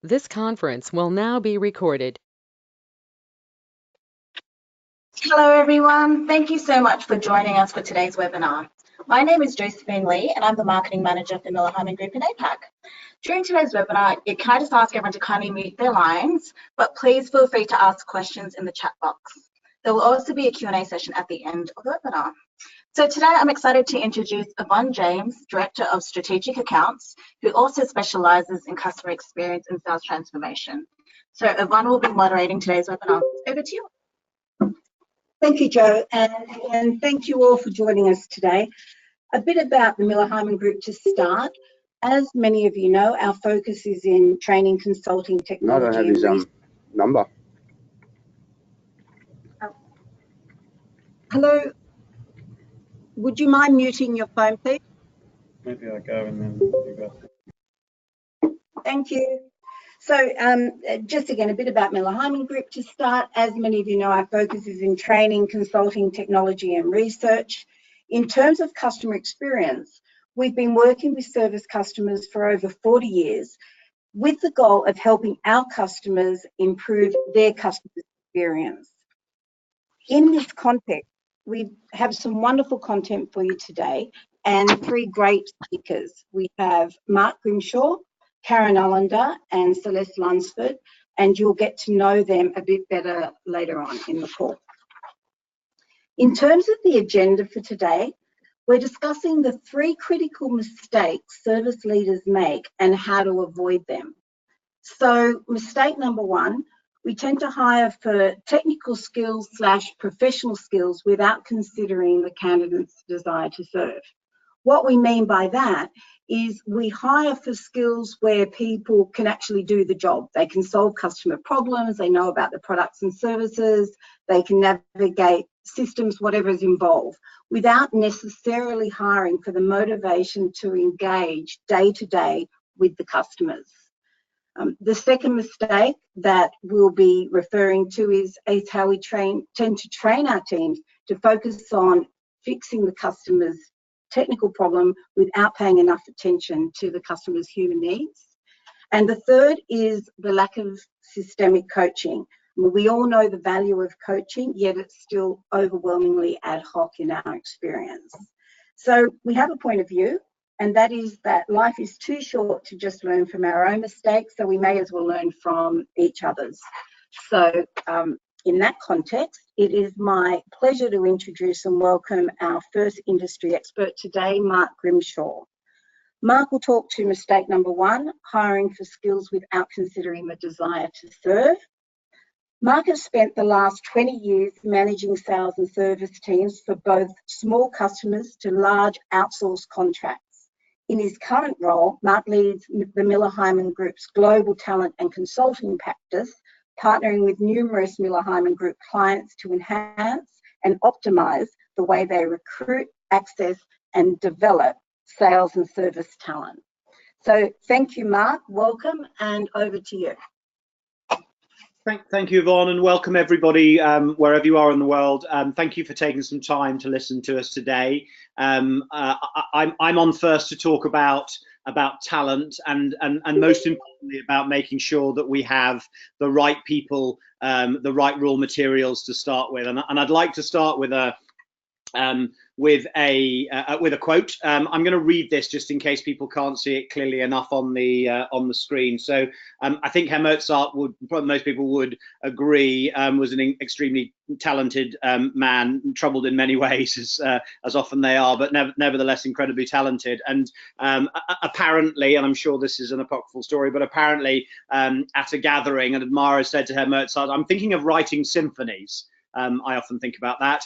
This conference will now be recorded. Hello everyone, thank you so much for joining us for today's webinar. My name is Josephine Lee and I'm the Marketing Manager for Miller Group in APAC. During today's webinar, can I just ask everyone to kindly mute their lines, but please feel free to ask questions in the chat box. There will also be a Q&A session at the end of the webinar. So today I'm excited to introduce Yvonne James, Director of Strategic Accounts, who also specializes in customer experience and sales transformation. So Yvonne will be moderating today's webinar. Over to you. Thank you, Jo, and thank you all for joining us today. A bit about the Miller Group to start. As many of you know, our focus is in training, consulting, technology. I don't have his number. Hello, would you mind muting your phone, please? Maybe I'll go and then you go. Thank you. So just again, a bit about Miller Group to start. As many of you know, our focus is in training, consulting, technology and research. In terms of customer experience, we've been working with service customers for over 40 years with the goal of helping our customers improve their customer experience. In this context, we have some wonderful content for you today and three great speakers. We have Mark Grimshaw, Karen Ellender and Celeste Lunsford, and you'll get to know them a bit better later on in the call. In terms of the agenda for today, we're discussing the three critical mistakes service leaders make and how to avoid them. So mistake number one, we tend to hire for technical skills / professional skills without considering the candidate's desire to serve. What we mean by that is we hire for skills where people can actually do the job. They can solve customer problems, they know about the products and services, they can navigate systems, whatever is involved, without necessarily hiring for the motivation to engage day to day with the customers. The second mistake that we'll be referring to is how we tend to train our teams to focus on fixing the customer's technical problem without paying enough attention to the customer's human needs. And the third is the lack of systemic coaching. We all know the value of coaching, yet it's still overwhelmingly ad hoc in our experience. So we have a point of view, and that is that life is too short to just learn from our own mistakes, so we may as well learn from each other's. So in that context, it is my pleasure to introduce and welcome our first industry expert today, Mark Grimshaw. Mark will talk to mistake number one, hiring for skills without considering the desire to serve. Mark has spent the last 20 years managing sales and service teams for both small customers to large outsourced contracts. In his current role, Mark leads the Miller Group's global talent and consulting practice, partnering with numerous Miller Group clients to enhance and optimize the way they recruit, access, and develop sales and service talent. So thank you, Mark. Welcome, and over to you. Thank you, Yvonne, and welcome everybody wherever you are in the world. Thank you for taking some time to listen to us today. I'm on first to talk about talent and most importantly about making sure that we have the right people, the right raw materials to start with. And I'd like to start with a quote. I'm going to read this just in case people can't see it clearly enough on the screen. So I think Herr Mozart most people would agree, was an extremely talented man, troubled in many ways as often they are, but nevertheless incredibly talented. And apparently, and I'm sure this is an apocryphal story, but apparently at a gathering, an admirer said to Herr Mozart, "I'm thinking of writing symphonies." I often think about that.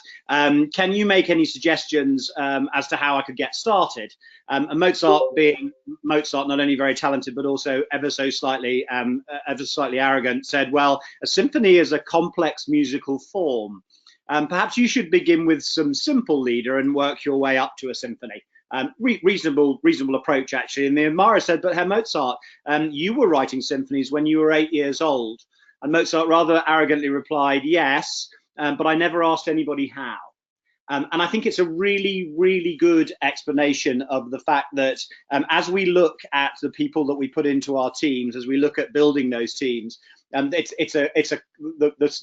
Can you make any suggestions as to how I could get started? And Mozart, being Mozart, not only very talented but also ever so slightly arrogant, said, "Well, a symphony is a complex musical form. Perhaps you should begin with some simple lieder and work your way up to a symphony." Reasonable approach, actually. And the admirer said, "But Herr Mozart, you were writing symphonies when you were 8 years old." And Mozart rather arrogantly replied, "Yes, but I never asked anybody how." And I think it's a really, really good explanation of the fact that as we look at the people that we put into our teams, as we look at building those teams, the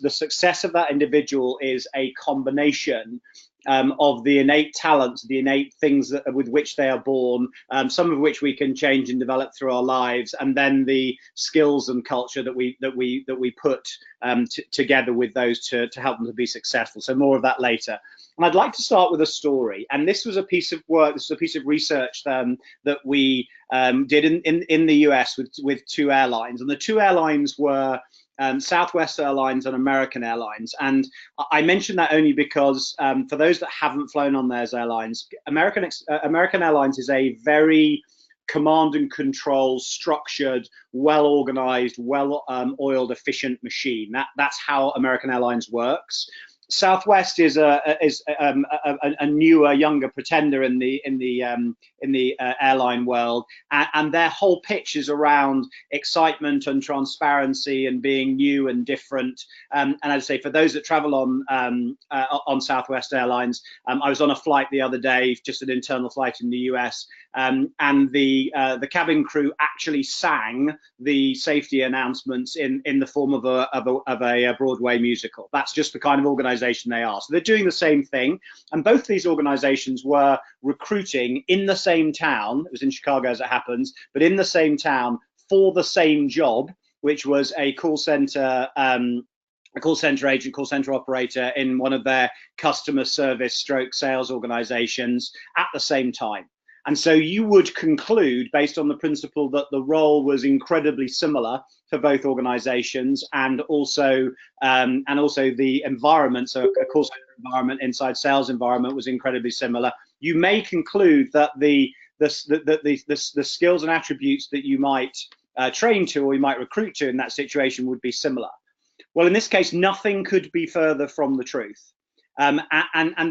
success of that individual is a combination of the innate talents, the innate things with which they are born, some of which we can change and develop through our lives, and then the skills and culture that we put together with those to help them to be successful. So more of that later. And I'd like to start with a story. And this was a piece of work, this was a piece of research that we did in the US with 2 airlines. And the 2 airlines were Southwest Airlines and American Airlines. And I mention that only because for those that haven't flown on those airlines, American Airlines is a very command and control, structured, well organized, well oiled, efficient machine. That's how American Airlines works. Southwest is a newer, younger pretender in the airline world, and their whole pitch is around excitement and transparency and being new and different. And as I say, for those that travel on Southwest Airlines, I was on a flight the other day, just an internal flight in the US, and the cabin crew actually sang the safety announcements in the form of a Broadway musical. That's just the kind of organization they are. So they're doing the same thing, and both these organizations were recruiting in the same town. It was in Chicago as it happens, but in the same town for the same job, which was a call center agent, call center operator in one of their customer service stroke sales organizations at the same time. And so you would conclude, based on the principle that the role was incredibly similar for both organizations, and also the environment, so a call center environment, inside sales environment, was incredibly similar. You may conclude that the skills and attributes that you might train to, or you might recruit to in that situation, would be similar. Well, in this case, nothing could be further from the truth. And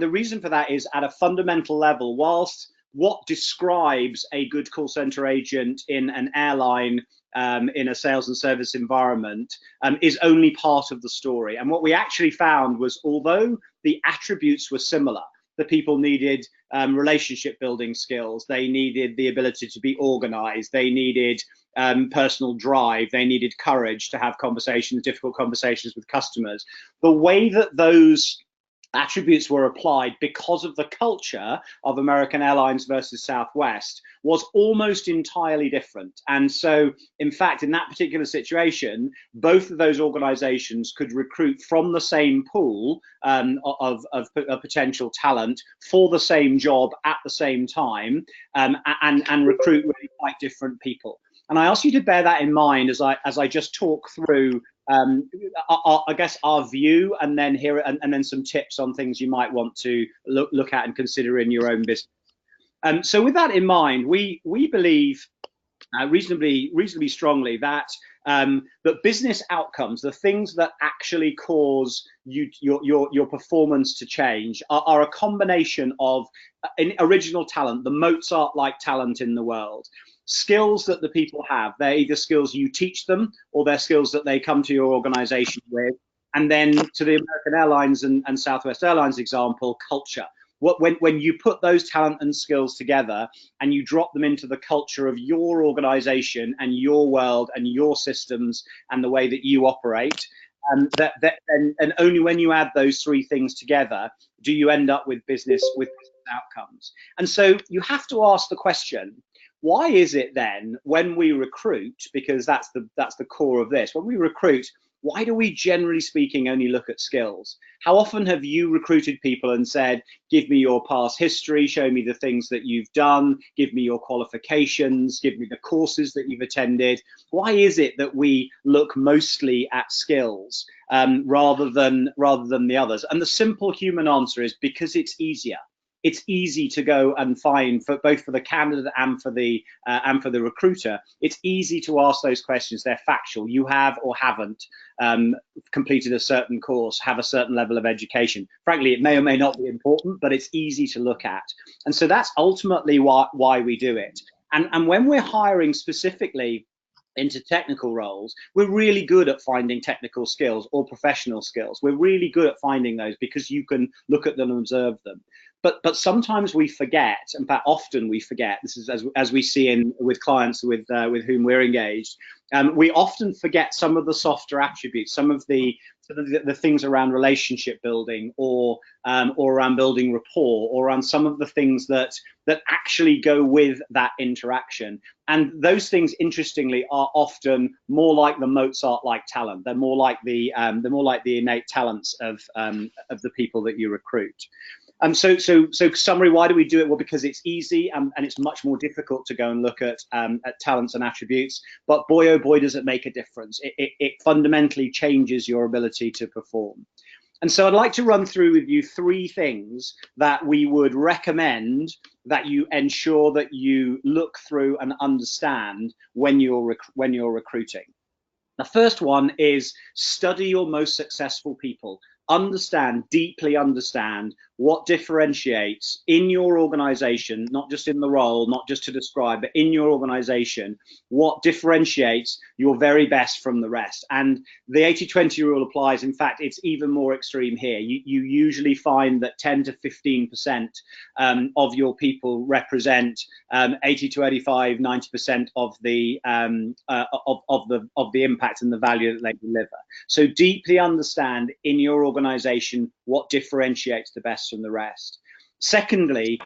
the reason for that is, at a fundamental level, whilst what describes a good call center agent in an airline, in a sales and service environment, is only part of the story. And what we actually found was, although the attributes were similar, the people needed relationship building skills, they needed the ability to be organized, they needed personal drive, they needed courage to have conversations, difficult conversations with customers. The way that those attributes were applied, because of the culture of American Airlines versus Southwest, was almost entirely different. And so, in fact, in that particular situation, both of those organizations could recruit from the same pool of potential talent for the same job at the same time, and recruit really quite different people. And I ask you to bear that in mind as I just talk through I guess our view, and then then some tips on things you might want to look at and consider in your own business. So with that in mind, we believe reasonably strongly that that business outcomes, the things that actually cause your performance to change, are a combination of original talent, the Mozart-like talent in the world. Skills that the people have, they're either skills you teach them, or they're skills that they come to your organization with. And then, to the American Airlines and Southwest Airlines example, culture. When you put those talent and skills together and you drop them into the culture of your organization and your world and your systems and the way that you operate, and only when you add those 3 things together do you end up with business outcomes. And so you have to ask the question, why is it then, when we recruit, because that's the core of this, when we recruit, why do we, generally speaking, only look at skills? How often have you recruited people and said, give me your past history, show me the things that you've done, give me your qualifications, give me the courses that you've attended? Why is it that we look mostly at skills rather than the others? And the simple human answer is because it's easier. It's easy to go and find, both for the candidate and for the recruiter. It's easy to ask those questions. They're factual. You have or haven't completed a certain course, have a certain level of education. Frankly, it may or may not be important, but it's easy to look at. And so that's ultimately why we do it. And when we're hiring specifically into technical roles, we're really good at finding technical skills or professional skills. We're really good at finding those because you can look at them and observe them. But sometimes we forget, in fact, often we forget, this is as we see with clients with whom we're engaged, we often forget some of the softer attributes, some of the things around relationship building, or around building rapport, or around some of the things that actually go with that interaction. And those things, interestingly, are often more like the Mozart-like talent. They're more like the innate talents of the people that you recruit. So summary, why do we do it? Well, because it's easy, and it's much more difficult to go and look at talents and attributes. But boy, oh boy, does it make a difference. It fundamentally changes your ability to perform. And so I'd like to run through with you 3 things that we would recommend that you ensure that you look through and understand when you're recruiting. The first one is study your most successful people. Deeply understand what differentiates in your organization, not just in the role, not just to describe, but in your organization, what differentiates your very best from the rest. And the 80-20 rule applies. In fact, it's even more extreme here. You usually find that 10 to 15% of your people represent 80 to 85, 90% of the impact and the value that they deliver. So deeply understand in your organization what differentiates the best from the rest. Secondly,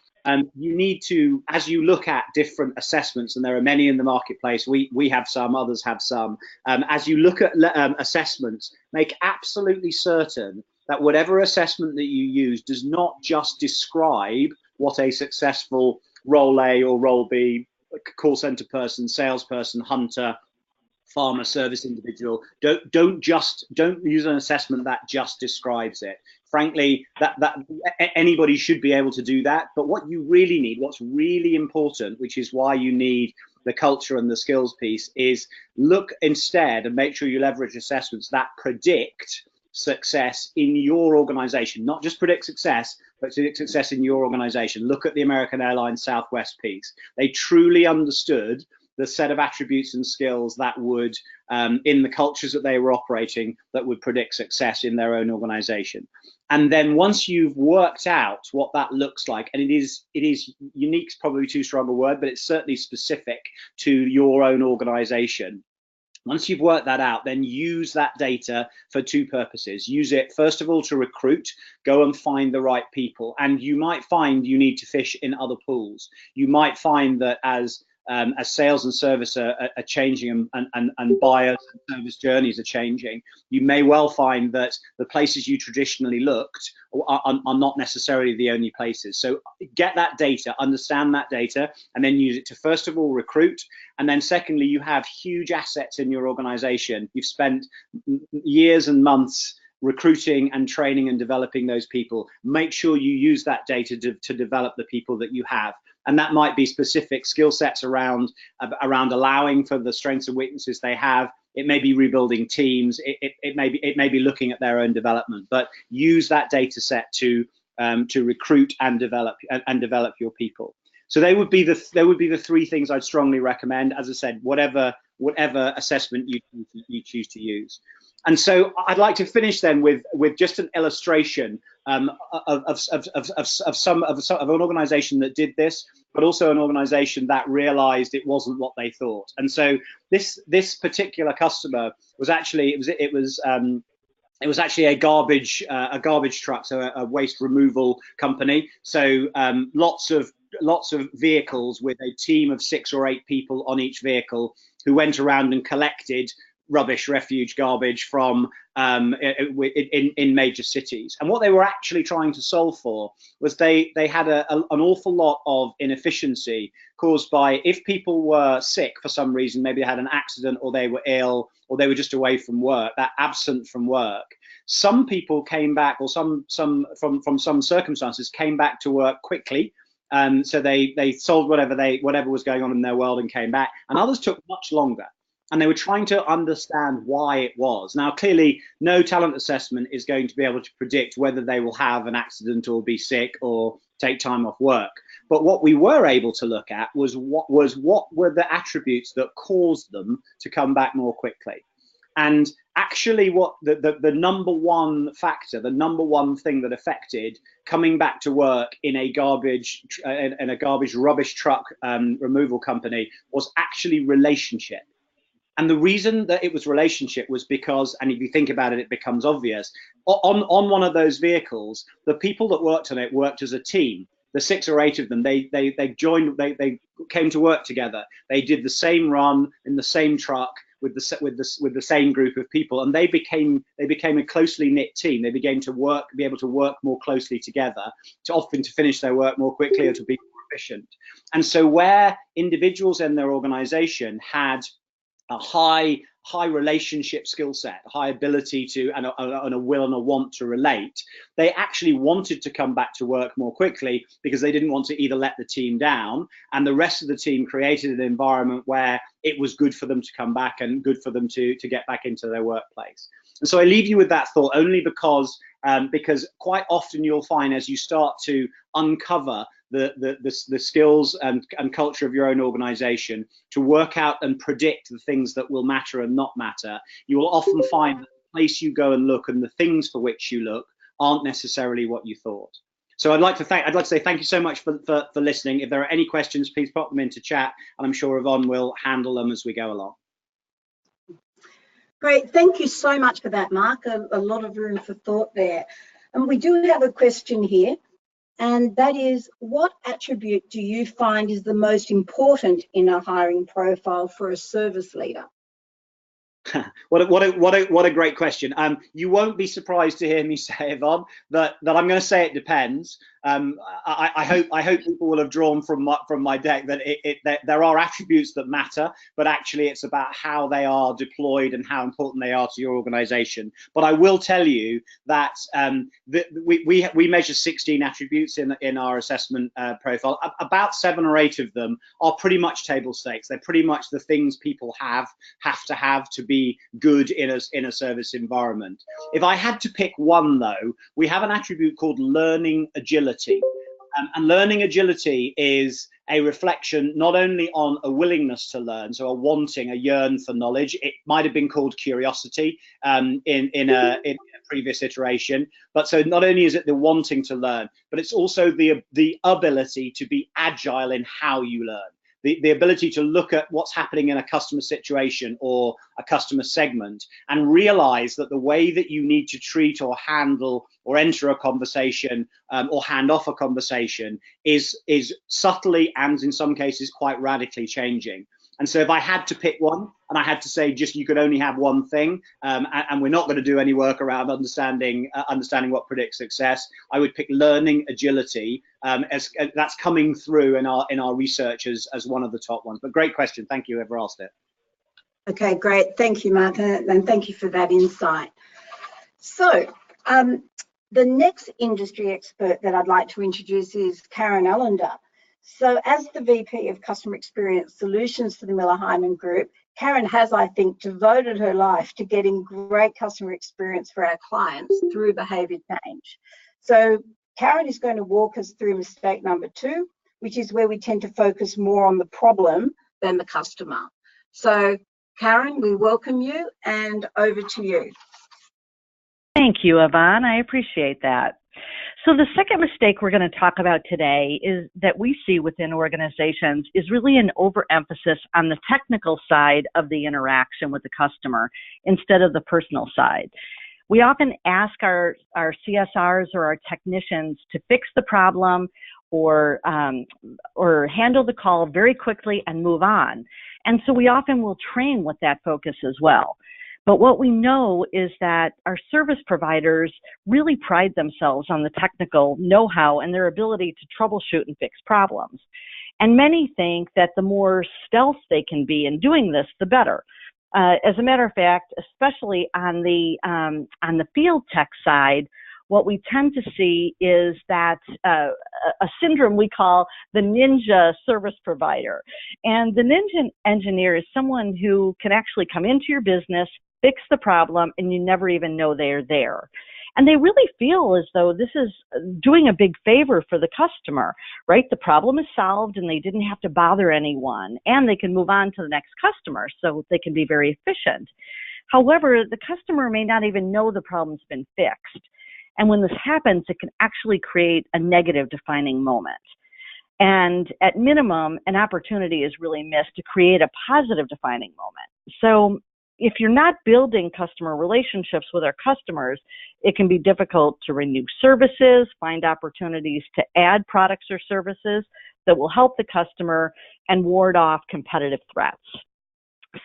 you need to, as you look at different assessments, and there are many in the marketplace, we have some, others have some, as you look at assessments, make absolutely certain that whatever assessment that you use does not just describe what a successful role A or role B, call center person, salesperson, hunter, farmer, service individual. Don't use an assessment that just describes it. Frankly, that anybody should be able to do that. But what you really need, what's really important, which is why you need the culture and the skills piece, is look instead and make sure you leverage assessments that predict success in your organization, not just predict success, but predict success in your organization. Look at the American Airlines Southwest piece. They truly understood the set of attributes and skills that would, in the cultures that they were operating, that would predict success in their own organization. And then once you've worked out what that looks like, and it is unique, is probably too strong a word, but it's certainly specific to your own organization. Once you've worked that out, then use that data for 2 purposes. Use it, first of all, to recruit, go and find the right people. And you might find you need to fish in other pools. You might find that as sales and service are changing, and buyers and service journeys are changing, you may well find that the places you traditionally looked are not necessarily the only places. So get that data, understand that data, and then use it to, first of all, recruit. And then secondly, you have huge assets in your organization. You've spent years and months recruiting and training and developing those people. Make sure you use that data to develop the people that you have. And that might be specific skill sets around allowing for the strengths and weaknesses they have. It may be rebuilding teams. It may be looking at their own development. But use that data set to recruit and develop your people. So they would be the 3 things I'd strongly recommend. As I said, whatever assessment you choose to use. And so I'd like to finish then with just an illustration of an organization that did this, but also an organization that realized it wasn't what they thought. And so this particular customer was actually it was actually a garbage truck, so a waste removal company. So lots of vehicles with a team of 6 or 8 people on each vehicle who went around and collected rubbish, refuse, garbage from in major cities. And what they were actually trying to solve for was they had an awful lot of inefficiency caused by, if people were sick for some reason, maybe they had an accident or they were ill or they were just away from work, that absent from work. Some people came back, or some from some circumstances came back to work quickly. So they solved whatever was going on in their world and came back, and others took much longer. And they were trying to understand why it was. Now, clearly, no talent assessment is going to be able to predict whether they will have an accident or be sick or take time off work. But what we were able to look at was what were the attributes that caused them to come back more quickly. And actually what the number one factor, the number one thing that affected coming back to work in a garbage rubbish truck removal company was actually relationship. And the reason that it was relationship was because, and if you think about it, it becomes obvious, on one of those vehicles, the people that worked on it worked as a team. The 6 or 8 of them, they joined, they came to work together. They did the same run in the same truck with the same group of people, and they became a closely knit team. They began to be able to work more closely together, to finish their work more quickly or to be more efficient. And so where individuals in their organization had a high relationship skill set, high ability to, and a will and a want to relate, they actually wanted to come back to work more quickly because they didn't want to either let the team down, and the rest of the team created an environment where it was good for them to come back and good for them to get back into their workplace. And so I leave you with that thought only because quite often you'll find, as you start to uncover the skills and culture of your own organization, to work out and predict the things that will matter and not matter, you will often find that the place you go and look and the things for which you look aren't necessarily what you thought. So I'd like to say thank you so much for listening. If there are any questions, please pop them into chat, and I'm sure Yvonne will handle them as we go along. Great, thank you so much for that, Mark. A lot of room for thought there. And we do have a question here, and that is, what attribute do you find is the most important in a hiring profile for a service leader? What a great question. You won't be surprised to hear me say, Yvonne, that I'm going to say it depends. I hope people will have drawn from my deck that there are attributes that matter, but actually it's about how they are deployed and how important they are to your organization. But I will tell you that we measure 16 attributes in our assessment profile. About 7 or 8 of them are pretty much table stakes. They're pretty much the things people have to be good in a service environment. If I had to pick one, though, we have an attribute called learning agility. And learning agility is a reflection not only on a willingness to learn, so a yearn for knowledge. It might have been called curiosity in a previous iteration. But so not only is it the wanting to learn, but it's also the ability to be agile in how you learn. The ability to look at what's happening in a customer situation or a customer segment and realize that the way that you need to treat or handle or enter a conversation or hand off a conversation is subtly and in some cases quite radically changing. And so if I had to pick one and I had to say just you could only have one thing, and we're not going to do any work around understanding what predicts success, I would pick learning agility as that's coming through in our research as one of the top ones. But great question. Thank you, whoever asked it. Okay, great. Thank you, Mark, and thank you for that insight. So the next industry expert that I'd like to introduce is Karen Ellender. So as the VP of Customer Experience Solutions for the Miller Heiman Group, Karen has, I think, devoted her life to getting great customer experience for our clients through behaviour change. So Karen is going to walk us through mistake number 2, which is where we tend to focus more on the problem than the customer. So Karen, we welcome you, and over to you. Thank you, Yvonne. I appreciate that. So the second mistake we're going to talk about today is that we see within organizations is really an overemphasis on the technical side of the interaction with the customer instead of the personal side. We often ask our CSRs or our technicians to fix the problem or handle the call very quickly and move on. And so we often will train with that focus as well. But what we know is that our service providers really pride themselves on the technical know-how and their ability to troubleshoot and fix problems. And many think that the more stealth they can be in doing this, the better. As a matter of fact, especially on the field tech side, what we tend to see is that a syndrome we call the ninja service provider. And the ninja engineer is someone who can actually come into your business, fix the problem, and you never even know they're there. And they really feel as though this is doing a big favor for the customer, right? The problem is solved and they didn't have to bother anyone, and they can move on to the next customer, so they can be very efficient. However, the customer may not even know the problem's been fixed. And when this happens, it can actually create a negative defining moment. And at minimum, an opportunity is really missed to create a positive defining moment. So if you're not building customer relationships with our customers, it can be difficult to renew services, find opportunities to add products or services that will help the customer, and ward off competitive threats.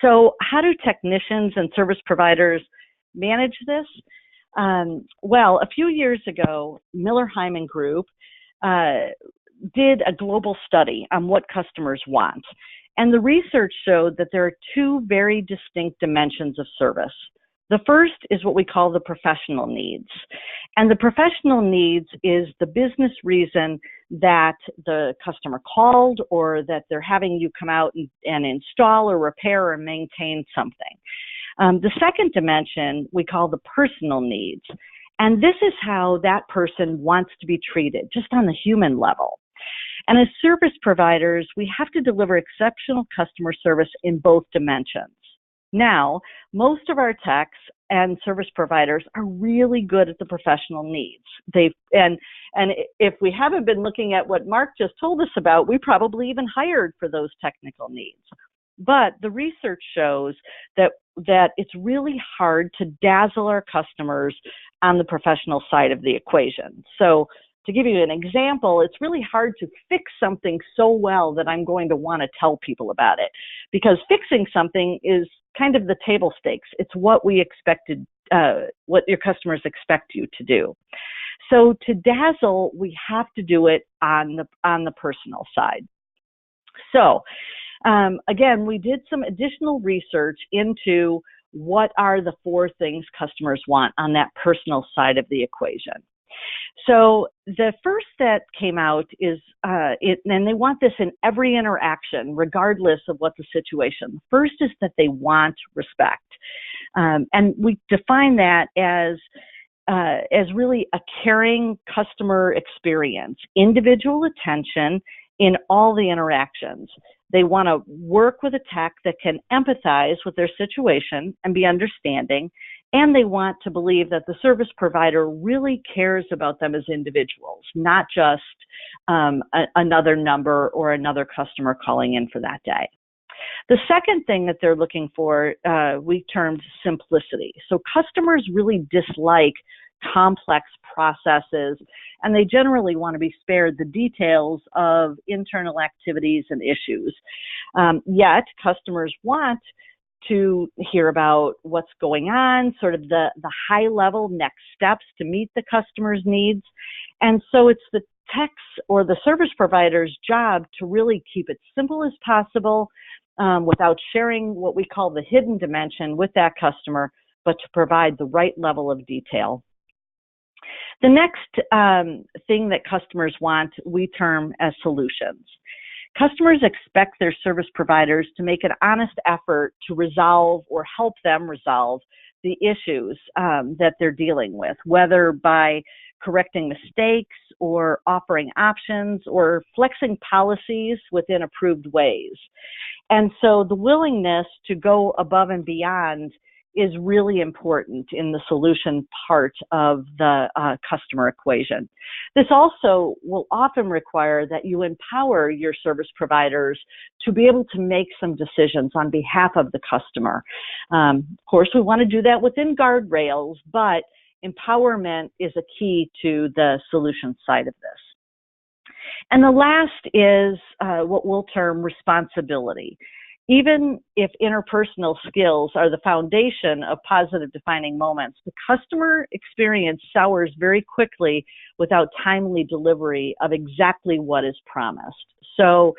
So how do technicians and service providers manage this? Well, a few years ago, Miller-Heiman Group did a global study on what customers want. And the research showed that there are two very distinct dimensions of service. The first is what we call the professional needs. And the professional needs is the business reason that the customer called, or that they're having you come out and install or repair or maintain something. The second dimension we call the personal needs. And this is how that person wants to be treated, just on the human level. And as service providers, we have to deliver exceptional customer service in both dimensions. Now, most of our techs and service providers are really good at the professional needs. And if we haven't been looking at what Mark just told us about, we probably even hired for those technical needs. But the research shows that it's really hard to dazzle our customers on the professional side of the equation. So to give you an example, it's really hard to fix something so well that I'm going to want to tell people about it, because fixing something is kind of the table stakes. It's what we expected, what your customers expect you to do. So to dazzle, we have to do it on the personal side. So again, we did some additional research into what are the 4 things customers want on that personal side of the equation. So the first that came out is, and they want this in every interaction, regardless of what the situation. First is that they want respect. And we define that as really a caring customer experience, individual attention in all the interactions. They want to work with a tech that can empathize with their situation and be understanding, and they want to believe that the service provider really cares about them as individuals, not just another number or another customer calling in for that day. The second thing that they're looking for, we termed simplicity. So customers really dislike complex processes, and they generally want to be spared the details of internal activities and issues. Yet customers want to hear about what's going on, sort of the high level next steps to meet the customer's needs. And so it's the tech's or the service provider's job to really keep it simple as possible, without sharing what we call the hidden dimension with that customer, but to provide the right level of detail. The next thing that customers want, we term as solutions. Customers expect their service providers to make an honest effort to resolve or help them resolve the issues that they're dealing with, whether by correcting mistakes or offering options or flexing policies within approved ways. And so the willingness to go above and beyond is really important in the solution part of the customer equation. This also will often require that you empower your service providers to be able to make some decisions on behalf of the customer. Of course, we want to do that within guardrails, but empowerment is a key to the solution side of this. And the last is what we'll term responsibility. Even if interpersonal skills are the foundation of positive defining moments, the customer experience sours very quickly without timely delivery of exactly what is promised. So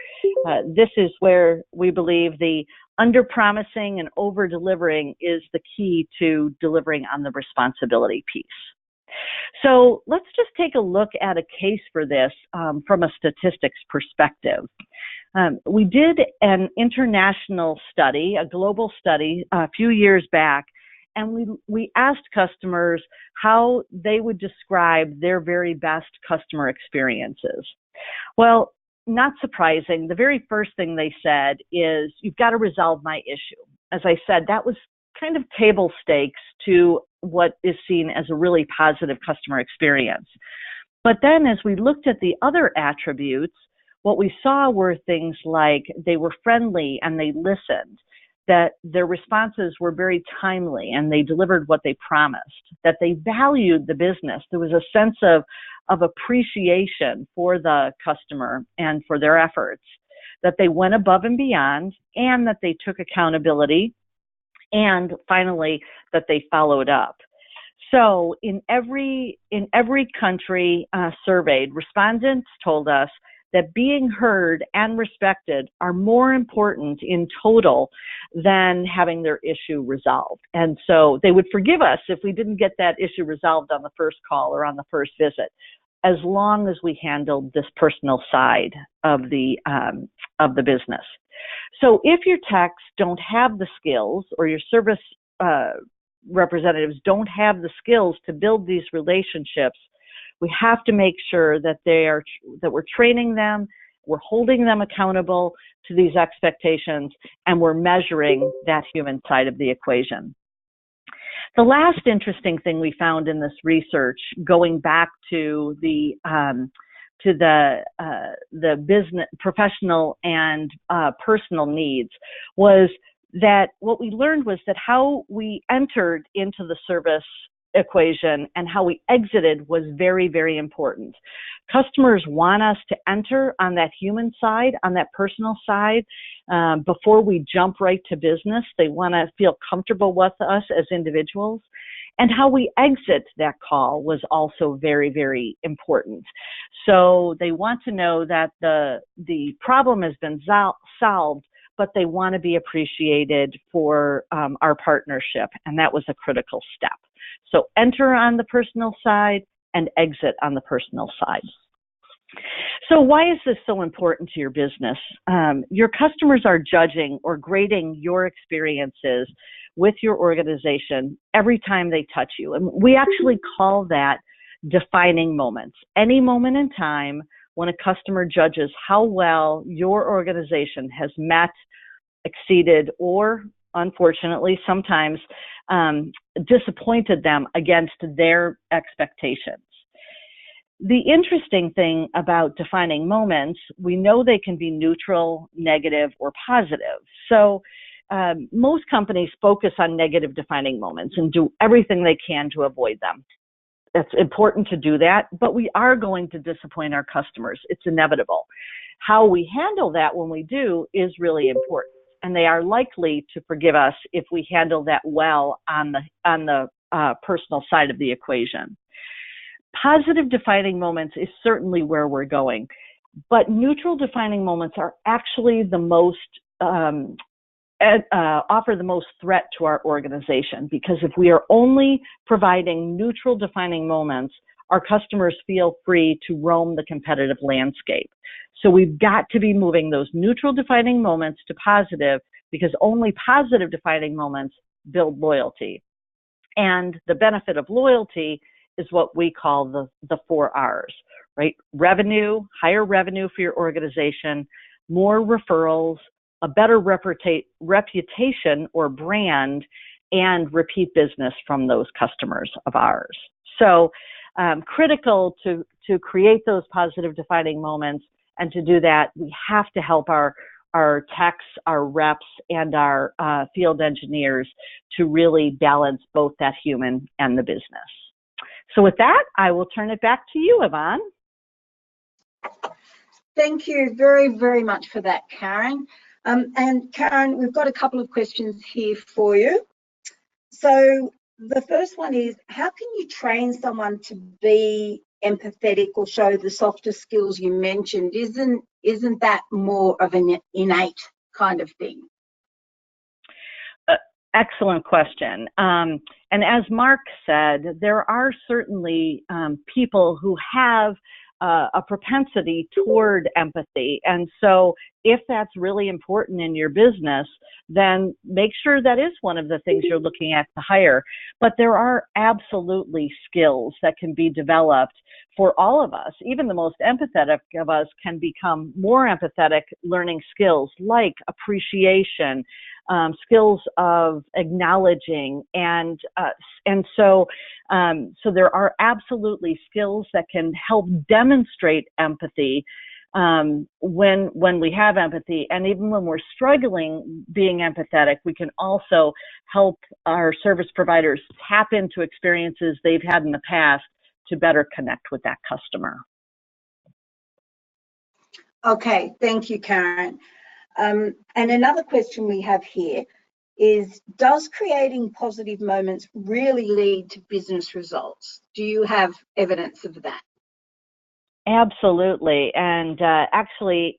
this is where we believe the under-promising and over-delivering is the key to delivering on the responsibility piece. So let's just take a look at a case for this from a statistics perspective. We did an international study, a global study, a few years back, and we asked customers how they would describe their very best customer experiences. Well, not surprising, the very first thing they said is, you've got to resolve my issue. As I said, that was kind of table stakes to what is seen as a really positive customer experience. But then as we looked at the other attributes, what we saw were things like they were friendly and they listened, that their responses were very timely and they delivered what they promised, that they valued the business. There was a sense of appreciation for the customer and for their efforts, that they went above and beyond, and that they took accountability, and finally, that they followed up. So in every country surveyed, respondents told us that being heard and respected are more important in total than having their issue resolved. And so they would forgive us if we didn't get that issue resolved on the first call or on the first visit, as long as we handled this personal side of the business. So if your techs don't have the skills, or your service representatives don't have the skills to build these relationships, we have to make sure that we're training them, we're holding them accountable to these expectations, and we're measuring that human side of the equation. The last interesting thing we found in this research, going back to the business, professional and personal needs, was that what we learned was that how we entered into the service equation and how we exited was very, very important. Customers want us to enter on that human side, on that personal side, before we jump right to business. They want to feel comfortable with us as individuals. And how we exit that call was also very, very important. So they want to know that the problem has been solved, but they want to be appreciated for our partnership, and that was a critical step. So enter on the personal side and exit on the personal side. So why is this so important to your business? Your customers are judging or grading your experiences with your organization every time they touch you. And we actually call that defining moments. Any moment in time when a customer judges how well your organization has met, exceeded, or unfortunately sometimes disappointed them against their expectations. The interesting thing about defining moments, we know they can be neutral, negative, or positive. So most companies focus on negative defining moments and do everything they can to avoid them. It's important to do that, but we are going to disappoint our customers. It's inevitable. How we handle that when we do is really important, and they are likely to forgive us if we handle that well on the personal side of the equation. Positive defining moments is certainly where we're going, but neutral defining moments are actually the most offer the most threat to our organization, because if we are only providing neutral defining moments, our customers feel free to roam the competitive landscape. So we've got to be moving those neutral defining moments to positive, because only positive defining moments build loyalty. And the benefit of loyalty is what we call the 4 R's, right? Revenue, higher revenue for your organization, more referrals, a better reputation or brand, and repeat business from those customers of ours. So critical to create those positive defining moments, and to do that, we have to help our techs, our reps, and our field engineers to really balance both that human and the business. So with that, I will turn it back to you, Yvonne. Thank you very, very much for that, Karen. And Karen, we've got a couple of questions here for you. So the first one is, how can you train someone to be empathetic or show the softer skills you mentioned? Isn't that more of an innate kind of thing? Excellent question. And as Mark said, there are certainly people who have a propensity toward empathy. And so if that's really important in your business, then make sure that is one of the things you're looking at to hire. But there are absolutely skills that can be developed for all of us. Even the most empathetic of us can become more empathetic, learning skills like appreciation, skills of acknowledging, and so there are absolutely skills that can help demonstrate empathy when we have empathy. And even when we're struggling being empathetic, we can also help our service providers tap into experiences they've had in the past to better connect with that customer. Okay, thank you, Karen. And another question we have here is, does creating positive moments really lead to business results? Do you have evidence of that? Absolutely. And actually,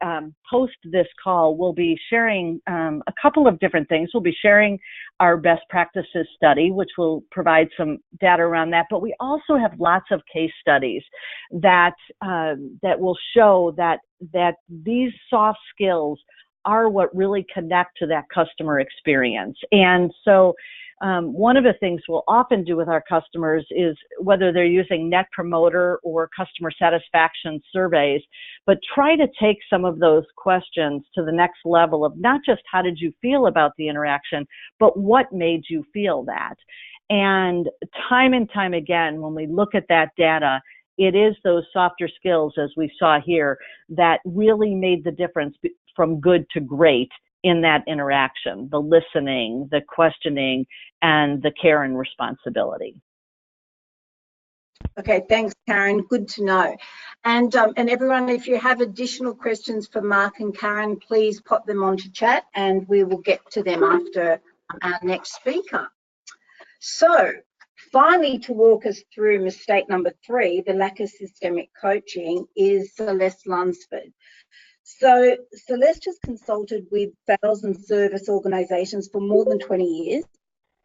post this call, we'll be sharing a couple of different things. We'll be sharing our best practices study, which will provide some data around that. But we also have lots of case studies that will show that these soft skills are what really connect to that customer experience. And so one of the things we'll often do with our customers is, whether they're using Net Promoter or customer satisfaction surveys, but try to take some of those questions to the next level of not just how did you feel about the interaction, but what made you feel that. And time again, when we look at that data, it is those softer skills, as we saw here, that really made the difference from good to great in that interaction: the listening, the questioning, and the care and responsibility. Okay, thanks, Karen. Good to know. And everyone, if you have additional questions for Mark and Karen, please pop them onto chat and we will get to them after our next speaker. So, finally, to walk us through mistake number 3, the lack of systemic coaching, is Celeste Lunsford. So Celeste has consulted with sales and service organisations for more than 20 years,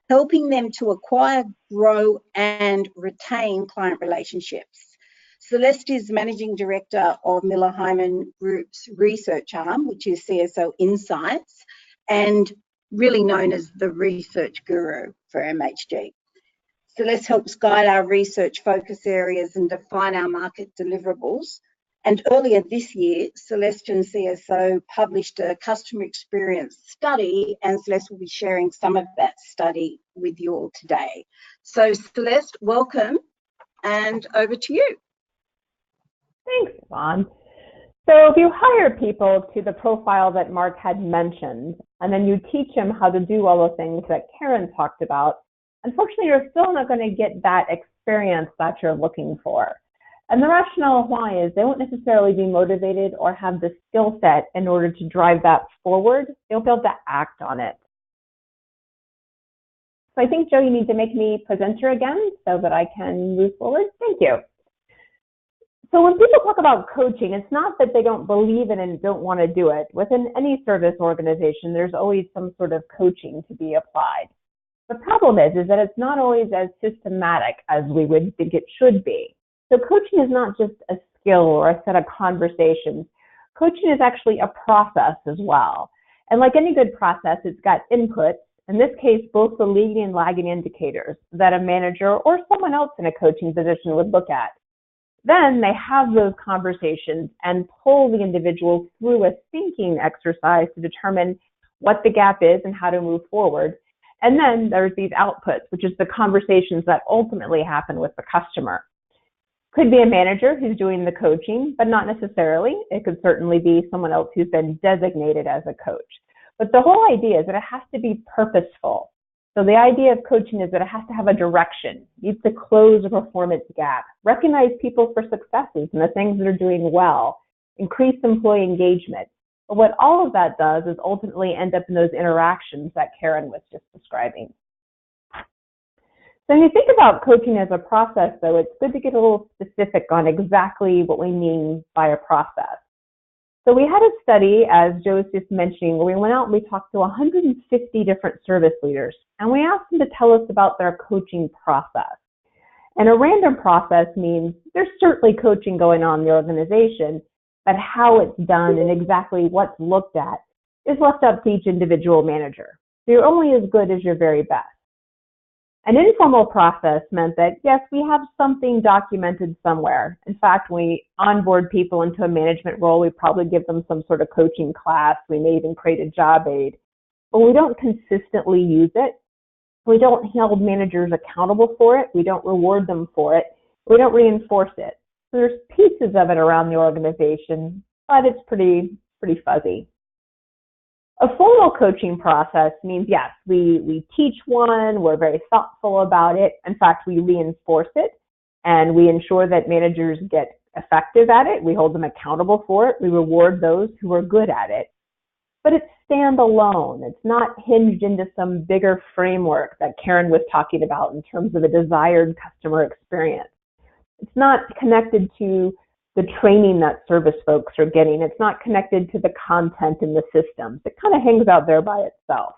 helping them to acquire, grow and retain client relationships. Celeste is Managing Director of Miller Heiman Group's research arm, which is CSO Insights, and really known as the research guru for MHG. Celeste helps guide our research focus areas and define our market deliverables. And earlier this year, Celeste and CSO published a customer experience study, and Celeste will be sharing some of that study with you all today. So Celeste, welcome, and over to you. Thanks, Yvonne. So if you hire people to the profile that Mark had mentioned, and then you teach them how to do all the things that Karen talked about, unfortunately, you're still not going to get that experience that you're looking for. And the rationale why is they won't necessarily be motivated or have the skill set in order to drive that forward. They'll be able to act on it. So I think, Joe, you need to make me presenter again so that I can move forward. Thank you. So when people talk about coaching, it's not that they don't believe in it and don't want to do it. Within any service organization, there's always some sort of coaching to be applied. The problem is that it's not always as systematic as we would think it should be. So coaching is not just a skill or a set of conversations. Coaching is actually a process as well. And like any good process, it's got inputs, in this case, both the leading and lagging indicators that a manager or someone else in a coaching position would look at. Then they have those conversations and pull the individual through a thinking exercise to determine what the gap is and how to move forward. And then there's these outputs, which is the conversations that ultimately happen with the customer. Could be a manager who's doing the coaching, but not necessarily. It could certainly be someone else who's been designated as a coach. But the whole idea is that it has to be purposeful. So the idea of coaching is that it has to have a direction. It needs to close a performance gap, recognize people for successes and the things that are doing well, increase employee engagement. But what all of that does is ultimately end up in those interactions that Karen was just describing. So when you think about coaching as a process, though, it's good to get a little specific on exactly what we mean by a process. So we had a study, as Joe was just mentioning, where we went out and we talked to 150 different service leaders, and we asked them to tell us about their coaching process. And a random process means there's certainly coaching going on in the organization, but how it's done and exactly what's looked at is left up to each individual manager. So you're only as good as your very best. An informal process meant that, yes, we have something documented somewhere. In fact, when we onboard people into a management role, we probably give them some sort of coaching class. We may even create a job aid, but we don't consistently use it. We don't hold managers accountable for it. We don't reward them for it. We don't reinforce it. So there's pieces of it around the organization, but it's pretty fuzzy. A formal coaching process means, yes, we teach one, we're very thoughtful about it. In fact, we reinforce it, and we ensure that managers get effective at it. We hold them accountable for it. We reward those who are good at it. But it's standalone. It's not hinged into some bigger framework that Karen was talking about in terms of a desired customer experience. It's not connected to the training that service folks are getting. It's not connected to the content in the systems. It kind of hangs out there by itself.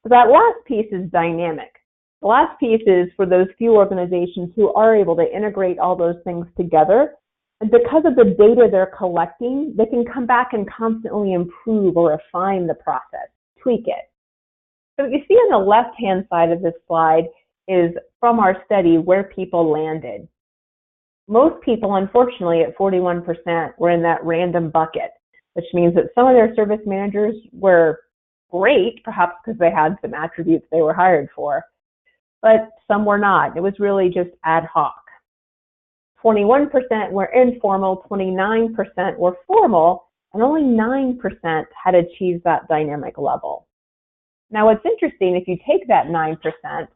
So that last piece is dynamic. The last piece is for those few organizations who are able to integrate all those things together. And because of the data they're collecting, they can come back and constantly improve or refine the process, tweak it. So what you see on the left-hand side of this slide is from our study where people landed. Most people, unfortunately, at 41%, were in that random bucket, which means that some of their service managers were great, perhaps because they had some attributes they were hired for, but some were not. It was really just ad hoc. 21% were informal, 29% were formal, and only 9% had achieved that dynamic level. Now, what's interesting, if you take that 9%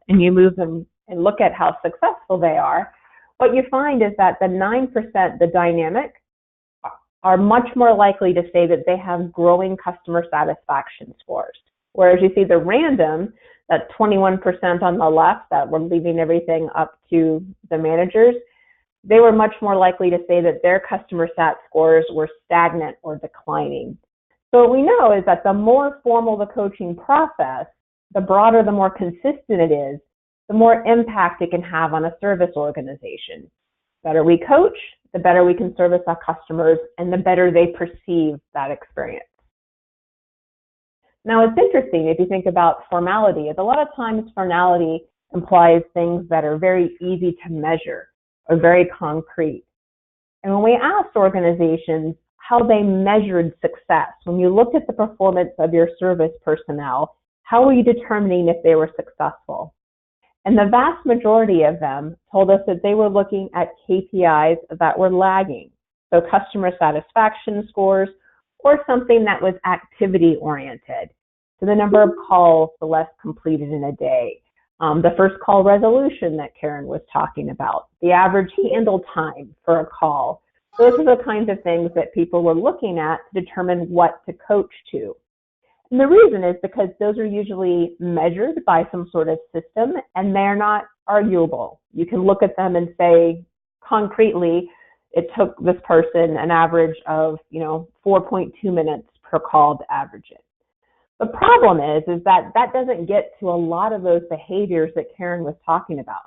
and you move them and look at how successful they are, what you find is that the 9%, the dynamic, are much more likely to say that they have growing customer satisfaction scores. Whereas you see the random, that 21% on the left that were leaving everything up to the managers, they were much more likely to say that their customer sat scores were stagnant or declining. So what we know is that the more formal the coaching process, the broader, the more consistent it is, the more impact it can have on a service organization. The better we coach, the better we can service our customers, and the better they perceive that experience. Now, it's interesting if you think about formality. A lot of times formality implies things that are very easy to measure or very concrete. And when we asked organizations how they measured success, when you looked at the performance of your service personnel, how were you determining if they were successful? And the vast majority of them told us that they were looking at KPIs that were lagging. So customer satisfaction scores or something that was activity oriented. So the number of calls Celeste completed in a day, the first call resolution that Karen was talking about, the average handle time for a call. Those are the kinds of things that people were looking at to determine what to coach to. And the reason is because those are usually measured by some sort of system and they're not arguable. You can look at them and say concretely, it took this person an average of 4.2 minutes per call to average it. The problem is that that doesn't get to a lot of those behaviors that Karen was talking about.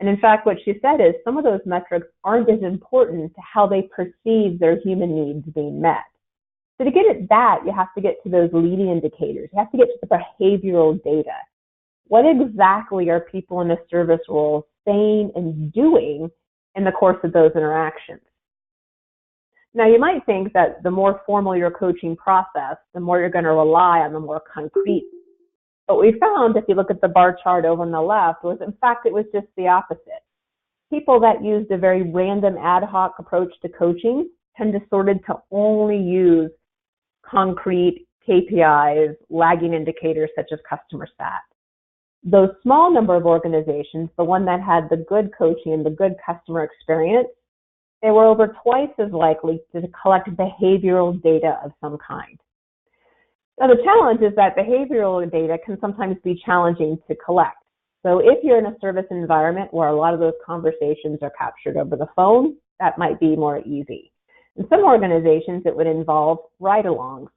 And in fact, what she said is some of those metrics aren't as important to how they perceive their human needs being met. So to get at that, you have to get to those leading indicators. You have to get to the behavioral data. What exactly are people in a service role saying and doing in the course of those interactions? Now, you might think that the more formal your coaching process, the more you're going to rely on the more concrete. But we found, if you look at the bar chart over on the left, was in fact it was just the opposite. People that used a very random ad hoc approach to coaching tend to only use concrete KPIs, lagging indicators such as customer sat. Those small number of organizations, the one that had the good coaching and the good customer experience, they were over twice as likely to collect behavioral data of some kind. Now, the challenge is that behavioral data can sometimes be challenging to collect. So if you're in a service environment where a lot of those conversations are captured over the phone, that might be more easy. In some organizations, it would involve ride-alongs.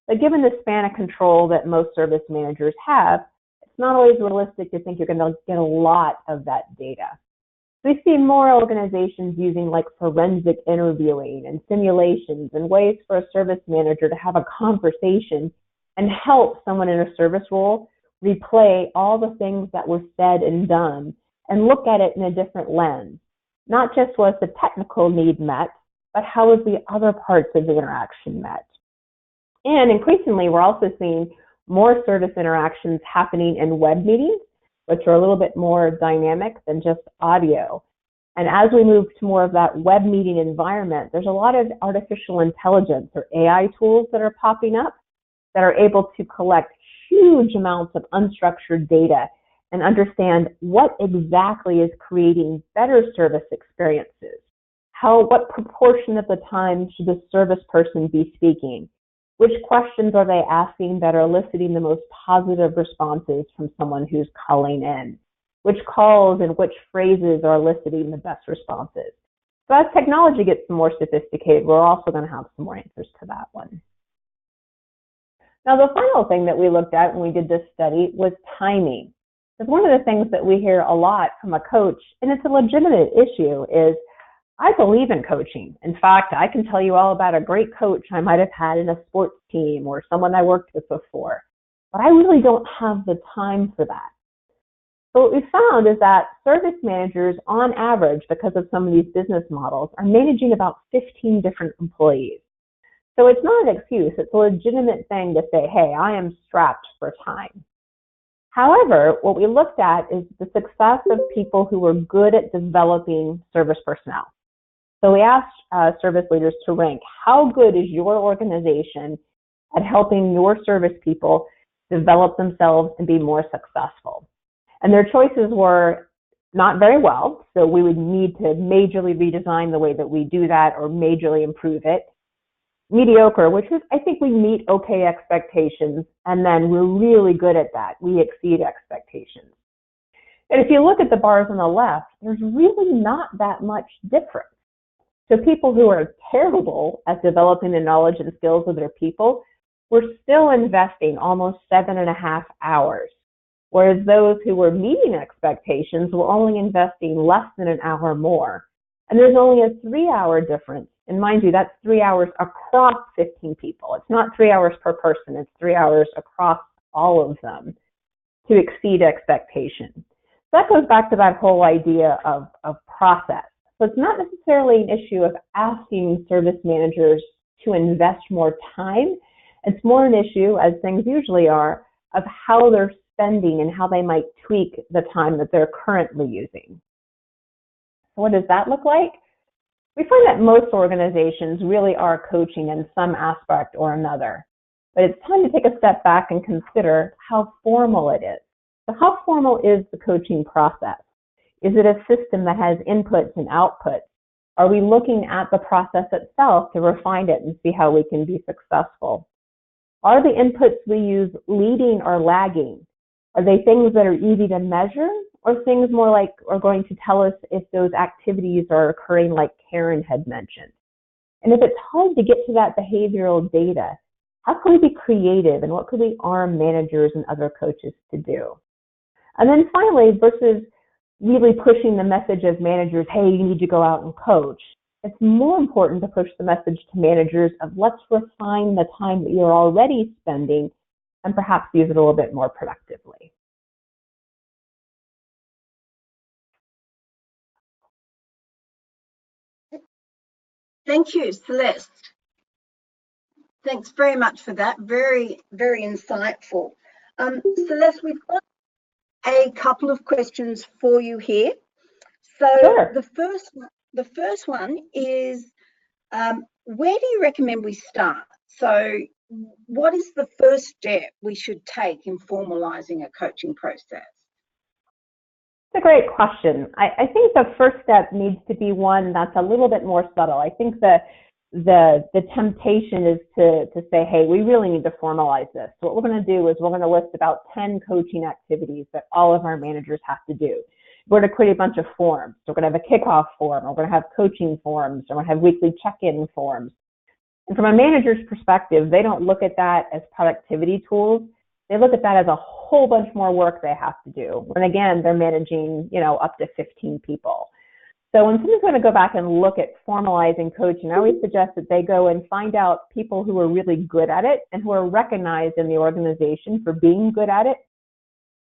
But given the span of control that most service managers have, it's not always realistic to think you're going to get a lot of that data. We see more organizations using like forensic interviewing and simulations and ways for a service manager to have a conversation and help someone in a service role replay all the things that were said and done and look at it in a different lens. Not just was the technical need met, but how was the other parts of the interaction met? And increasingly, we're also seeing more service interactions happening in web meetings, which are a little bit more dynamic than just audio. And as we move to more of that web meeting environment, there's a lot of artificial intelligence or AI tools that are popping up that are able to collect huge amounts of unstructured data and understand what exactly is creating better service experiences. What proportion of the time should the service person be speaking? Which questions are they asking that are eliciting the most positive responses from someone who's calling in? Which calls and which phrases are eliciting the best responses? So as technology gets more sophisticated, we're also going to have some more answers to that one. Now, the final thing that we looked at when we did this study was timing. Because one of the things that we hear a lot from a coach, and it's a legitimate issue, is I believe in coaching. In fact, I can tell you all about a great coach I might have had in a sports team or someone I worked with before, but I really don't have the time for that. So what we found is that service managers, on average, because of some of these business models, are managing about 15 different employees. So it's not an excuse. It's a legitimate thing to say, hey, I am strapped for time. However, what we looked at is the success of people who were good at developing service personnel. So we asked service leaders to rank how good is your organization at helping your service people develop themselves and be more successful. And their choices were not very well, so we would need to majorly redesign the way that we do that or majorly improve it. Mediocre, which is, I think we meet okay expectations, and then we're really good at that. We exceed expectations. And if you look at the bars on the left, there's really not that much difference. So people who are terrible at developing the knowledge and skills of their people were still investing almost 7.5 hours, whereas those who were meeting expectations were only investing less than an hour more. And there's only a 3-hour difference. And mind you, that's 3 hours across 15 people. It's not 3 hours per person. It's 3 hours across all of them to exceed expectations. So that goes back to that whole idea of process. So it's not necessarily an issue of asking service managers to invest more time. It's more an issue, as things usually are, of how they're spending and how they might tweak the time that they're currently using. So what does that look like? We find that most organizations really are coaching in some aspect or another, but it's time to take a step back and consider how formal it is. So how formal is the coaching process? Is it a system that has inputs and outputs? Are we looking at the process itself to refine it and see how we can be successful? Are the inputs we use leading or lagging? Are they things that are easy to measure, or things more like are going to tell us if those activities are occurring like Karen had mentioned? And if it's hard to get to that behavioral data, how can we be creative and what could we arm managers and other coaches to do? And then finally, versus really pushing the message of managers, hey, you need to go out and coach, it's more important to push the message to managers of let's refine the time that you're already spending and perhaps use it a little bit more productively. Thank you, Celeste. Thanks very much for that. Very, very insightful. Celeste, we've got a couple of questions for you here. So Sure. the first one is, where do you recommend we start? So what is the first step we should take in formalizing a coaching process? It's a great question. I think the first step needs to be one that's a little bit more subtle. I think the temptation is to say, hey, we really need to formalize this. So what we're going to do is we're going to list about 10 coaching activities that all of our managers have to do. We're going to create a bunch of forms. So we're going to have a kickoff form. We're going to have coaching forms. We're going to have weekly check-in forms. And from a manager's perspective, they don't look at that as productivity tools. They look at that as a whole bunch more work they have to do. And again, they're managing, up to 15 people. So when someone's going to go back and look at formalizing coaching, I always suggest that they go and find out people who are really good at it and who are recognized in the organization for being good at it,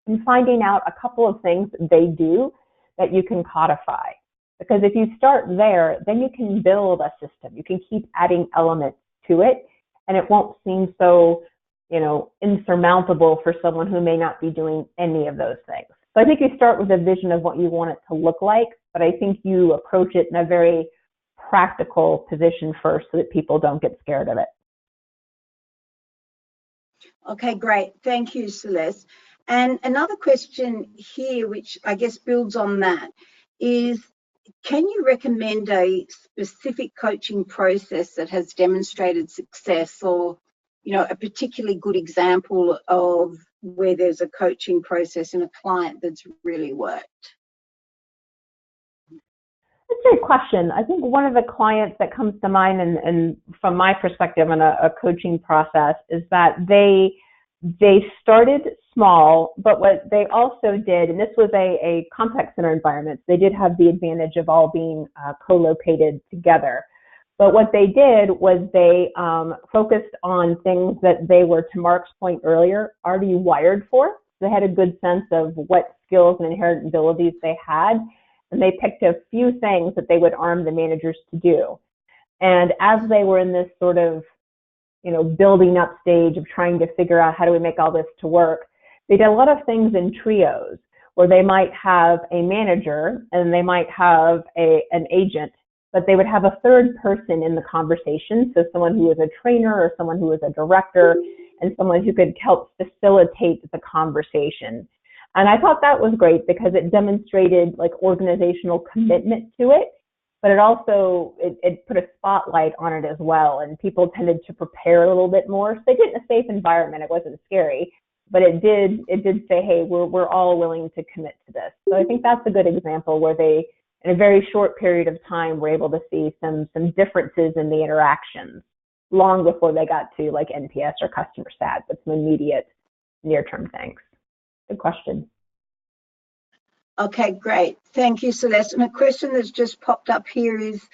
and finding out a couple of things they do that you can codify. Because if you start there, then you can build a system. You can keep adding elements to it, and it won't seem so, insurmountable for someone who may not be doing any of those things. So I think you start with a vision of what you want it to look like, but I think you approach it in a very practical position first so that people don't get scared of it. Okay, great. Thank you, Celeste. And another question here, which I guess builds on that, is can you recommend a specific coaching process that has demonstrated success, or a particularly good example of where there's a coaching process in a client that's really worked? That's a great question. I think one of the clients that comes to mind, and from my perspective on a coaching process, is that they started small, but what they also did, and this was a contact center environment, they did have the advantage of all being co-located together. But what they did was they focused on things that they were, to Mark's point earlier, already wired for. They had a good sense of what skills and inherent abilities they had, and they picked a few things that they would arm the managers to do. And as they were in this sort of building up stage of trying to figure out how do we make all this to work, they did a lot of things in trios where they might have a manager and they might have an agent, but they would have a third person in the conversation. So someone who was a trainer or someone who was a director and someone who could help facilitate the conversation. And I thought that was great because it demonstrated like organizational commitment to it, but it also, it put a spotlight on it as well. And people tended to prepare a little bit more. So they did it in a safe environment. It wasn't scary, but it did say, hey, we're all willing to commit to this. So I think that's a good example where they, in a very short period of time, were able to see some differences in the interactions long before they got to like NPS or customer sat, but some immediate near-term things. Good question. Okay, great. Thank you, Celeste. And a question that's just popped up here is,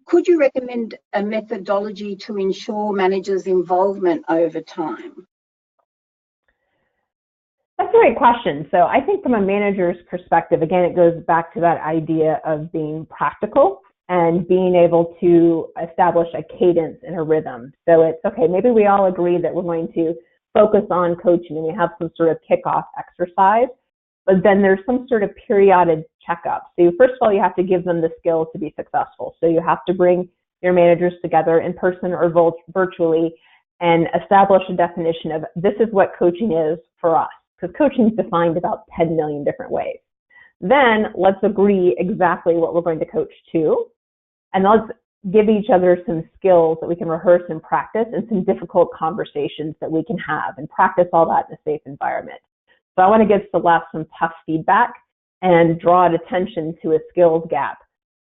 could you recommend a methodology to ensure managers' involvement over time? That's a great question. So I think from a manager's perspective, again, it goes back to that idea of being practical and being able to establish a cadence and a rhythm. So it's, okay, maybe we all agree that we're going to focus on coaching and we have some sort of kickoff exercise, but then there's some sort of periodic checkup. So first of all, you have to give them the skills to be successful. So you have to bring your managers together in person or virtually and establish a definition of this is what coaching is for us, because coaching is defined about 10 million different ways. Then let's agree exactly what we're going to coach to, and let's give each other some skills that we can rehearse and practice, and some difficult conversations that we can have and practice all that in a safe environment. So I want to give Celeste some tough feedback and draw attention to a skills gap.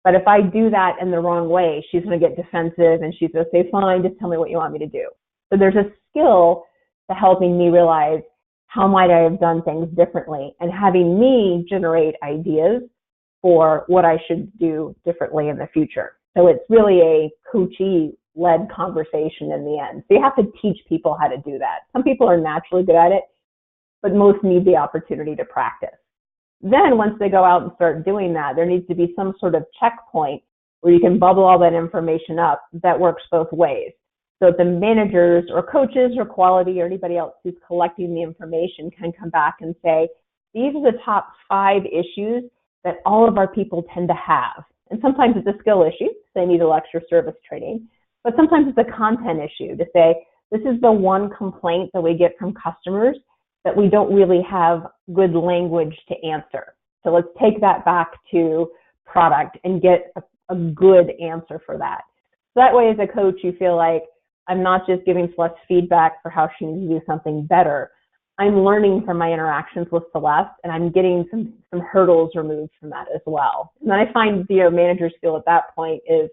But if I do that in the wrong way, she's going to get defensive and she's going to say, fine, just tell me what you want me to do. So there's a skill to helping me realize how might I have done things differently and having me generate ideas for what I should do differently in the future. So it's really a coachee-led conversation in the end. So you have to teach people how to do that. Some people are naturally good at it, but most need the opportunity to practice. Then once they go out and start doing that, there needs to be some sort of checkpoint where you can bubble all that information up that works both ways. So the managers or coaches or quality or anybody else who's collecting the information can come back and say, these are the top 5 issues that all of our people tend to have. And sometimes it's a skill issue, so they need a lecture service training, but sometimes it's a content issue to say, this is the one complaint that we get from customers that we don't really have good language to answer. So let's take that back to product and get a good answer for that. So that way as a coach, you feel like I'm not just giving Celeste feedback for how she needs to do something better. I'm learning from my interactions with Celeste, and I'm getting some hurdles removed from that as well. And then I find managers feel at that point is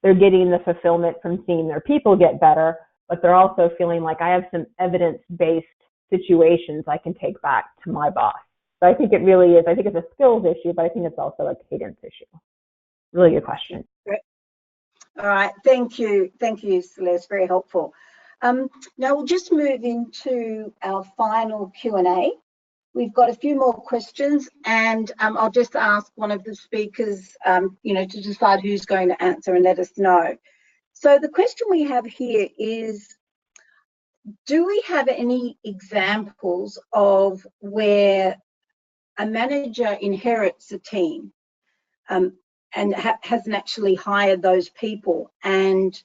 they're getting the fulfillment from seeing their people get better, but they're also feeling like I have some evidence-based situations I can take back to my boss. So I think it really is, I think it's a skills issue, but I think it's also a cadence issue. Really good question. All right, thank you, Celeste, very helpful. Now we'll just move into our final Q&A. We've got a few more questions, and I'll just ask one of the speakers, to decide who's going to answer and let us know. So the question we have here is, do we have any examples of where a manager inherits a team and hasn't actually hired those people, and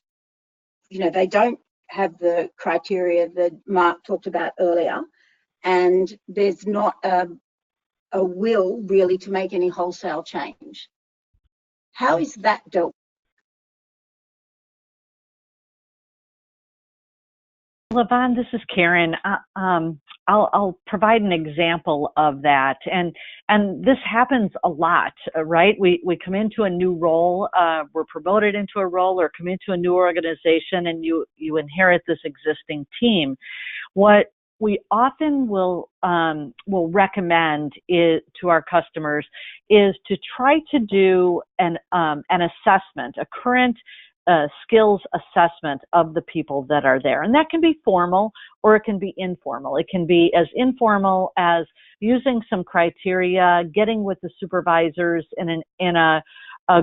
they don't have the criteria that Mark talked about earlier, and there's not a will really to make any wholesale change? How is that dealt? Levon, this is Karen. I'll provide an example of that, and this happens a lot, right? We come into a new role, we're promoted into a role, or come into a new organization, and you inherit this existing team. What we often will recommend to our customers is to try to do an assessment, a current skills assessment of the people that are there. And that can be formal or it can be informal. It can be as informal as using some criteria, getting with the supervisors in a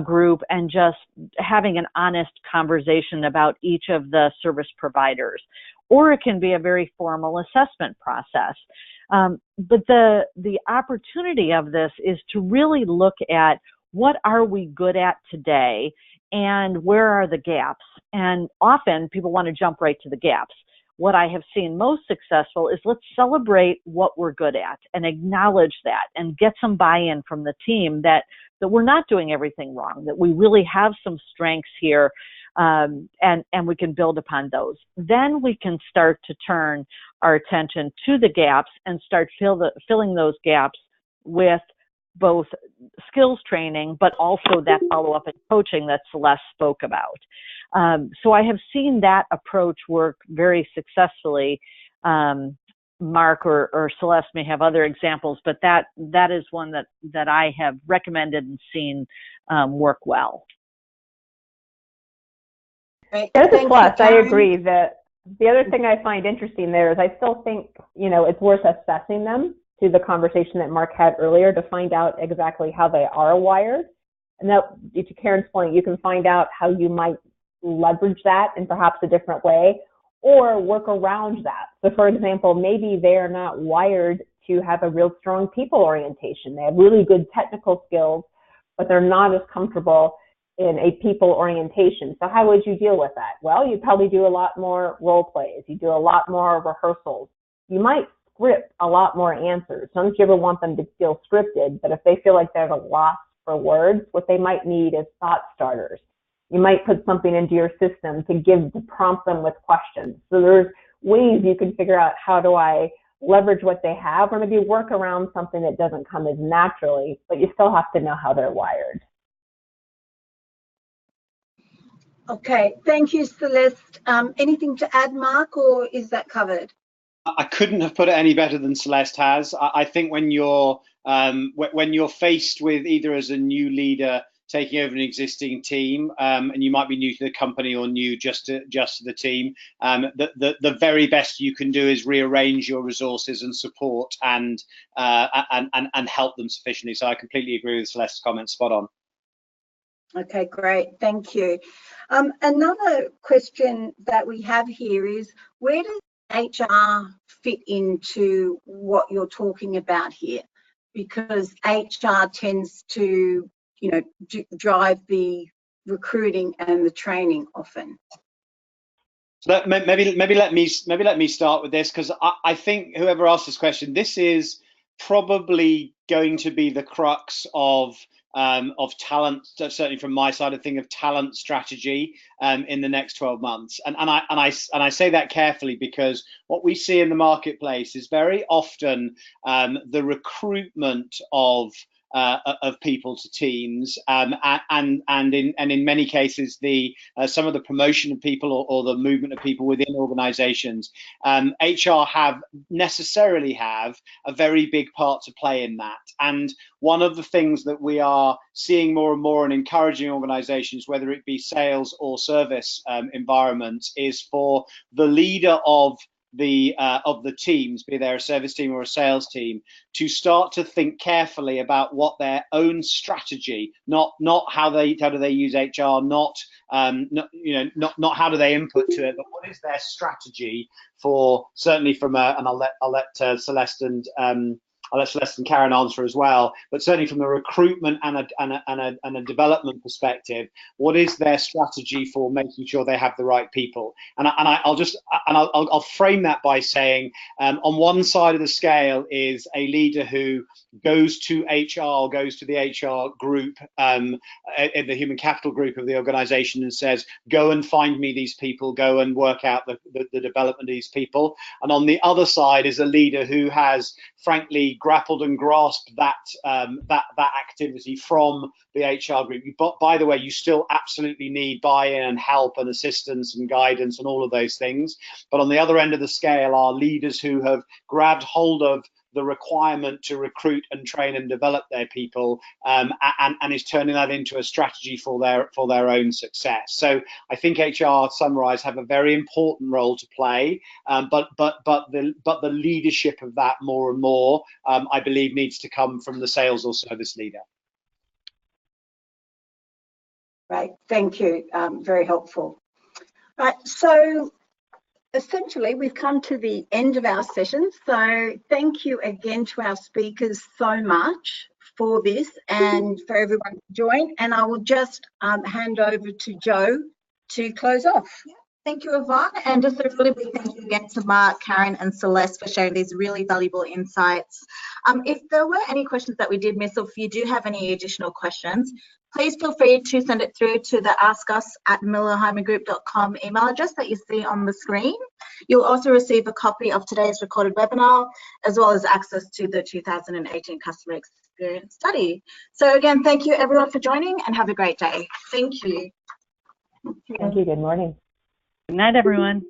group and just having an honest conversation about each of the service providers. Or it can be a very formal assessment process. But the opportunity of this is to really look at what are we good at today and where are the gaps. And often people want to jump right to the gaps. What I have seen most successful is let's celebrate what we're good at and acknowledge that and get some buy-in from the team that we're not doing everything wrong, that we really have some strengths here, and we can build upon those. Then we can start to turn our attention to the gaps and start filling those gaps with both skills training, but also that follow-up and coaching that Celeste spoke about. So I have seen that approach work very successfully. Mark or Celeste may have other examples, but that is one that I have recommended and seen work well. There's a plus. I agree that the other thing I find interesting there is I still think, it's worth assessing them to the conversation that Mark had earlier to find out exactly how they are wired. And that, to Karen's point, you can find out how you might leverage that in perhaps a different way or work around that. So for example, maybe they are not wired to have a real strong people orientation. They have really good technical skills, but they're not as comfortable in a people orientation. So how would you deal with that? Well, you'd probably do a lot more role plays. You do a lot more rehearsals. You might script a lot more answers. Don't you ever want them to feel scripted, but if they feel like they're at a loss for words, what they might need is thought starters. You might put something into your system to prompt them with questions. So there's ways you can figure out how do I leverage what they have, or maybe work around something that doesn't come as naturally, but you still have to know how they're wired. Okay, thank you, Celeste. Anything to add, Mark, or is that covered? I couldn't have put it any better than Celeste has. I think when you're faced with either as a new leader taking over an existing team, and you might be new to the company or new just to the team, the very best you can do is rearrange your resources and support and help them sufficiently. So I completely agree with Celeste's comments. Spot on. Okay, great. Thank you. Another question that we have here is, where does HR fit into what you're talking about here? Because HR tends to, drive the recruiting and the training often. So maybe let me start with this, because I think whoever asked this question, this is probably going to be the crux of talent, certainly from my side of thing, of talent strategy in the next 12 months. And I say that carefully, because what we see in the marketplace is very often the recruitment of people to teams, and in many cases some of the promotion of people or the movement of people within organizations. HR necessarily have a very big part to play in that. And one of the things that we are seeing more and more and encouraging organizations, whether it be sales or service environments, is for the leader of the teams, be they a service team or a sales team, to start to think carefully about what their own strategy, not how do they use HR, not how do they input to it, but what is their strategy for, certainly from and I'll let Celeste and Karen answer as well, but certainly from a recruitment and a development perspective, what is their strategy for making sure they have the right people? And I'll frame that by saying, on one side of the scale is a leader who goes to HR, goes to the HR group, in the human capital group of the organization, and says, go and find me these people, go and work out the development of these people. And on the other side is a leader who has frankly grappled and grasped that activity from the HR group. But by the way, you still absolutely need buy-in and help and assistance and guidance and all of those things. But on the other end of the scale are leaders who have grabbed hold of the requirement to recruit and train and develop their people, and is turning that into a strategy for their own success. So I think HR, summarised, have a very important role to play, but the leadership of that more and more, I believe, needs to come from the sales or service leader. Right, thank you, very helpful. Right, so essentially we've come to the end of our session, so thank you again to our speakers so much for this and for everyone to join, and I will just hand over to Jo to close off. Thank you, Yvonne, and just a really big thank you again to Mark, Karen and Celeste for sharing these really valuable insights. If there were any questions that we did miss, or if you do have any additional questions, please feel free to send it through to the askus@millerheimangroup.com email address that you see on the screen. You'll also receive a copy of today's recorded webinar, as well as access to the 2018 Customer Experience Study. So again, thank you everyone for joining, and have a great day. Thank you. Thank you. Good morning. Good night, everyone.